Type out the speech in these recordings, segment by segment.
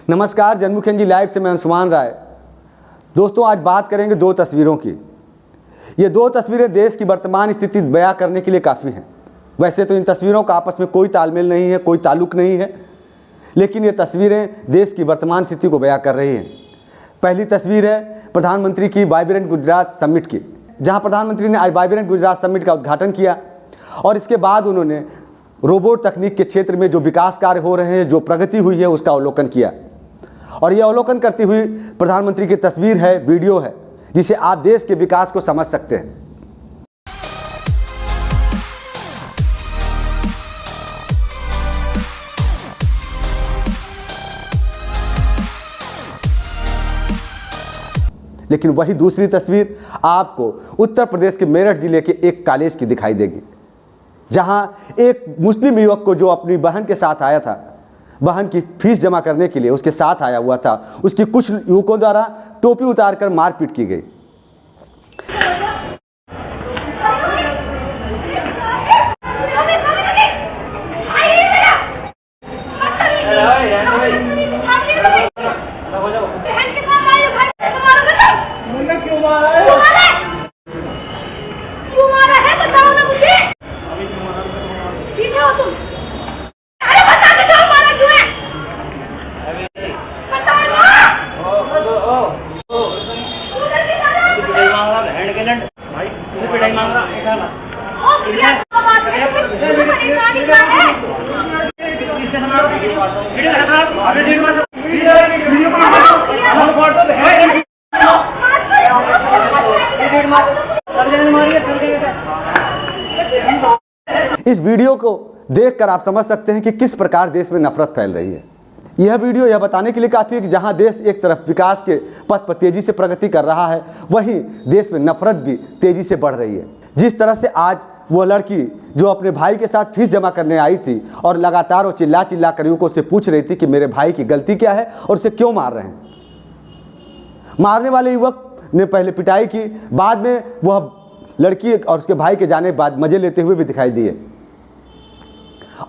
नमस्कार, जनमुखियन जी लाइव से मैं अंशुमान राय। दोस्तों, आज बात करेंगे दो तस्वीरों की। ये दो तस्वीरें देश की वर्तमान स्थिति बयां करने के लिए काफ़ी हैं। वैसे तो इन तस्वीरों का आपस में कोई तालमेल नहीं है, कोई ताल्लुक नहीं है, लेकिन ये तस्वीरें देश की वर्तमान स्थिति को बयां कर रही हैं। पहली तस्वीर है प्रधानमंत्री की वाइब्रेंट गुजरात समिट की, जहां प्रधानमंत्री ने आज वाइब्रेंट गुजरात समिट का उद्घाटन किया और इसके बाद उन्होंने रोबोट तकनीक के क्षेत्र में जो विकास कार्य हो रहे हैं, जो प्रगति हुई है, उसका अवलोकन किया। और ये अवलोकन करती हुई प्रधानमंत्री की तस्वीर है, वीडियो है, जिसे आप देश के विकास को समझ सकते हैं। लेकिन वही दूसरी तस्वीर आपको उत्तर प्रदेश के मेरठ जिले के एक कॉलेज की दिखाई देगी, जहां एक मुस्लिम युवक को, जो अपनी बहन के साथ आया था, बहन की फीस जमा करने के लिए उसके साथ आया हुआ था, उसकी कुछ युवकों द्वारा टोपी उतारकर मारपीट की गई। इस वीडियो को देखकर आप समझ सकते हैं कि किस प्रकार देश में नफरत फैल रही है। यह वीडियो यह बताने के लिए काफ़ी है कि जहां देश एक तरफ विकास के पथ पर तेजी से प्रगति कर रहा है, वहीं देश में नफरत भी तेजी से बढ़ रही है। जिस तरह से आज वो लड़की जो अपने भाई के साथ फीस जमा करने आई थी और लगातार वो चिल्ला चिल्ला कर युवकों से पूछ रही थी कि मेरे भाई की गलती क्या है और उसे क्यों मार रहे हैं। मारने वाले युवक ने पहले पिटाई की, बाद में वह लड़की और उसके भाई के जाने के बाद मजे लेते हुए भी दिखाई दिए।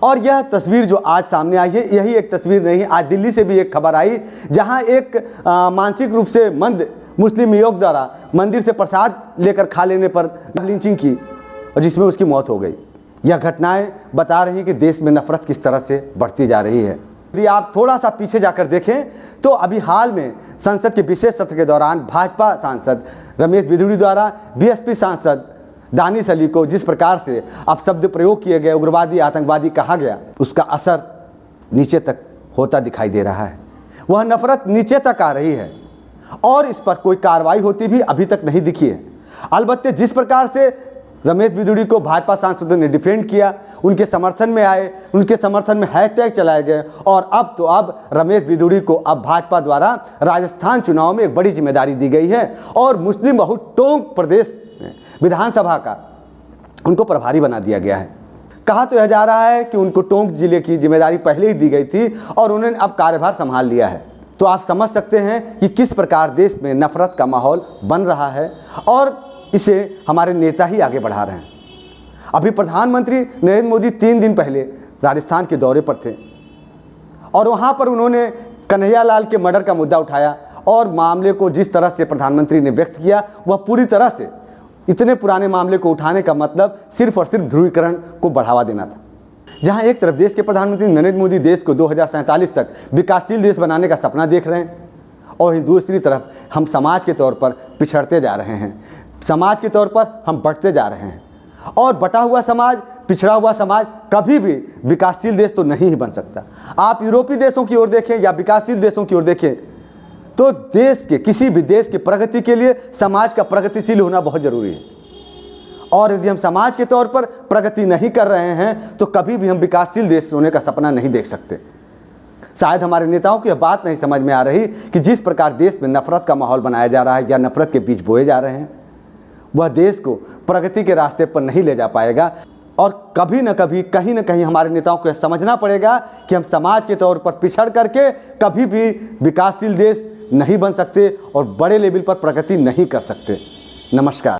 और यह तस्वीर जो आज सामने आई है, यही एक तस्वीर नहीं है। आज दिल्ली से भी एक खबर आई, जहां एक मानसिक रूप से मंद मुस्लिम युवक द्वारा मंदिर से प्रसाद लेकर खा लेने पर लिंचिंग की और जिसमें उसकी मौत हो गई। यह घटनाएं बता रही हैं कि देश में नफरत किस तरह से बढ़ती जा रही है। यदि आप थोड़ा सा पीछे जाकर देखें तो अभी हाल में संसद के विशेष सत्र के दौरान भाजपा सांसद रमेश बिधूड़ी द्वारा बीएसपी सांसद दानिश अली को जिस प्रकार से अपशब्द प्रयोग किए गए, उग्रवादी, आतंकवादी कहा गया, उसका असर नीचे तक होता दिखाई दे रहा है। वह नफरत नीचे तक आ रही है और इस पर कोई कार्रवाई होती भी अभी तक नहीं दिखी है। अलबत्ते जिस प्रकार से रमेश बिधूड़ी को भाजपा सांसदों ने डिफेंड किया, उनके समर्थन में आए, उनके समर्थन में हैशटैग चलाए गए और अब रमेश बिधूड़ी को अब भाजपा द्वारा राजस्थान चुनाव में एक बड़ी जिम्मेदारी दी गई है और मुस्लिम बहु टोंक प्रदेश विधानसभा का उनको प्रभारी बना दिया गया है। कहा तो यह जा रहा है कि उनको टोंक जिले की जिम्मेदारी पहले ही दी गई थी और उन्होंने अब कार्यभार संभाल लिया है। तो आप समझ सकते हैं कि किस प्रकार देश में नफरत का माहौल बन रहा है और इसे हमारे नेता ही आगे बढ़ा रहे हैं। अभी प्रधानमंत्री नरेंद्र मोदी 3 दिन पहले राजस्थान के दौरे पर थे और वहाँ पर उन्होंने कन्हैया लाल के मर्डर का मुद्दा उठाया और मामले को जिस तरह से प्रधानमंत्री ने व्यक्त किया, वह पूरी तरह से इतने पुराने मामले को उठाने का मतलब सिर्फ और सिर्फ ध्रुवीकरण को बढ़ावा देना था। जहां एक तरफ देश के प्रधानमंत्री नरेंद्र मोदी देश को 2047 तक विकासशील देश बनाने का सपना देख रहे हैं और दूसरी तरफ हम समाज के तौर पर पिछड़ते जा रहे हैं, समाज के तौर पर हम बढ़ते जा रहे हैं। और बटा हुआ समाज, पिछड़ा हुआ समाज कभी भी विकासशील देश तो नहीं ही बन सकता। आप यूरोपीय देशों की ओर देखें या विकासशील देशों की ओर देखें तो देश के, किसी भी देश की प्रगति के लिए समाज का प्रगतिशील होना बहुत जरूरी है। और यदि हम समाज के तौर पर प्रगति नहीं कर रहे हैं तो कभी भी हम विकासशील देश होने का सपना नहीं देख सकते। शायद हमारे नेताओं की यह बात नहीं समझ में आ रही कि जिस प्रकार देश में नफरत का माहौल बनाया जा रहा है या नफरत के बीज बोए जा रहे हैं, वह देश को प्रगति के रास्ते पर नहीं ले जा पाएगा। और कभी न कभी, कहीं न कहीं हमारे नेताओं को यह समझना पड़ेगा कि हम समाज के तौर पर पिछड़ करके कभी भी विकासशील देश नहीं बन सकते और बड़े लेवल पर प्रगति नहीं कर सकते। नमस्कार।